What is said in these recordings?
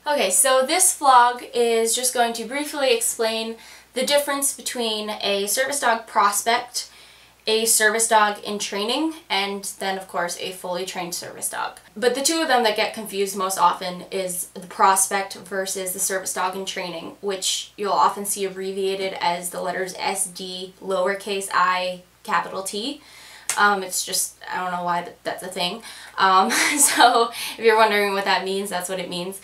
Okay, so this vlog is just going to briefly explain the difference between a service dog prospect, a service dog in training, and then of course a fully trained service dog. But the two of them that get confused most often is the prospect versus the service dog in training, which you'll often see abbreviated as the letters SD, lowercase I, capital T. It's just, I don't know why, but that's a thing. So if you're wondering what that means, that's what it means.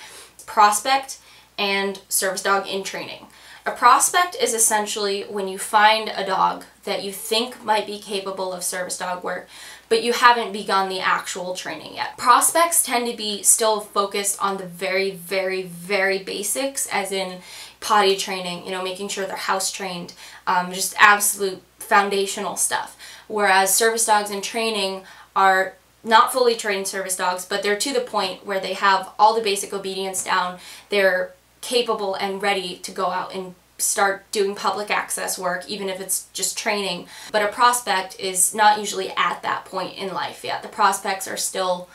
Prospect and service dog in training. A prospect is essentially when you find a dog that you think might be capable of service dog work, but you haven't begun the actual training yet. Prospects tend to be still focused on the very, very, very basics, as in potty training, you know, making sure they're house trained, just absolute foundational stuff. Whereas service dogs in training are not fully trained service dogs, but they're to the point where they have all the basic obedience down. They're capable and ready to go out and start doing public access work, even if it's just training. But a prospect is not usually at that point in life yet. The prospects are still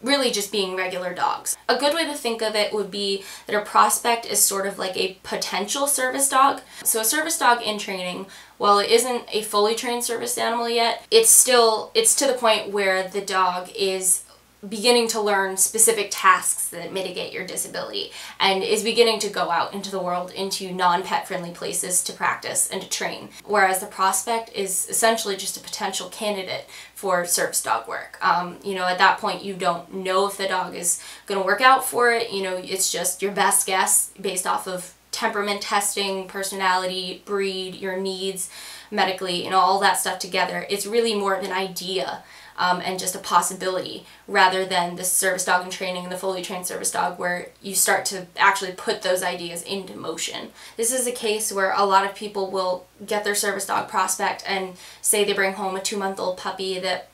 really just being regular dogs. A good way to think of it would be that a prospect is sort of like a potential service dog. So a service dog in training, while it isn't a fully trained service animal yet, it's to the point where the dog is beginning to learn specific tasks that mitigate your disability and is beginning to go out into the world, into non-pet friendly places to practice and to train. Whereas the prospect is essentially just a potential candidate for service dog work. You know, at that point you don't know if the dog is going to work out for it. You know, it's just your best guess based off of temperament testing, personality, breed, your needs, medically, you know, all that stuff together. It's really more of an idea and just a possibility, rather than the service dog in training and the fully trained service dog where you start to actually put those ideas into motion. This is a case where a lot of people will get their service dog prospect and say they bring home a 2-month-old puppy that,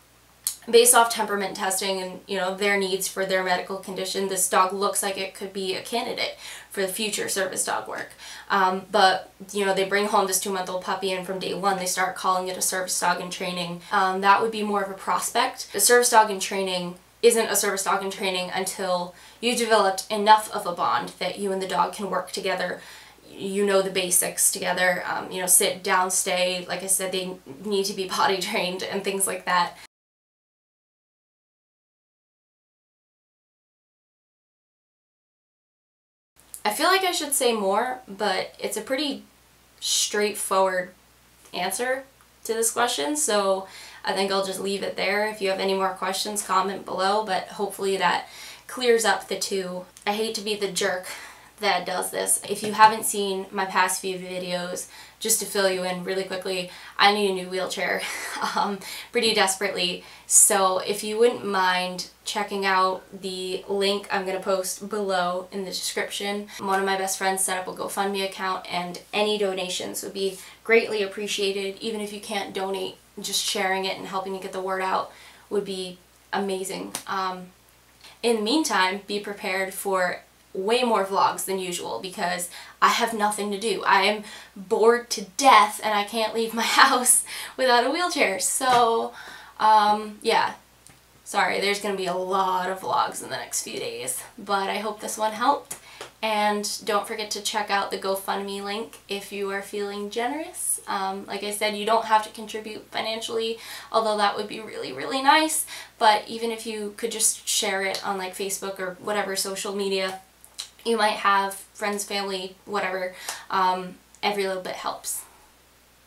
based off temperament testing and, you know, their needs for their medical condition, this dog looks like it could be a candidate for the future service dog work. But, you know, they bring home this 2-month-old puppy and from day one they start calling it a service dog in training. That would be more of a prospect. The service dog in training isn't a service dog in training until you've developed enough of a bond that you and the dog can work together. You know the basics together, you know, sit, down, stay. Like I said, they need to be potty trained and things like that. I feel like I should say more, but it's a pretty straightforward answer to this question, so I think I'll just leave it there. If you have any more questions, comment below, but hopefully that clears up the two. I hate to be the jerk that does this. If you haven't seen my past few videos, just to fill you in really quickly, I need a new wheelchair pretty desperately. So if you wouldn't mind checking out the link I'm going to post below in the description. One of my best friends set up a GoFundMe account, and any donations would be greatly appreciated. Even if you can't donate, just sharing it and helping me get the word out would be amazing. In the meantime, be prepared for way more vlogs than usual because I have nothing to do. I am bored to death and I can't leave my house without a wheelchair. So, yeah. Sorry, there's going to be a lot of vlogs in the next few days, but I hope this one helped. And don't forget to check out the GoFundMe link if you are feeling generous. Like I said, you don't have to contribute financially, although that would be really, really nice. But even if you could just share it on like Facebook or whatever social media you might have, friends, family, whatever, every little bit helps.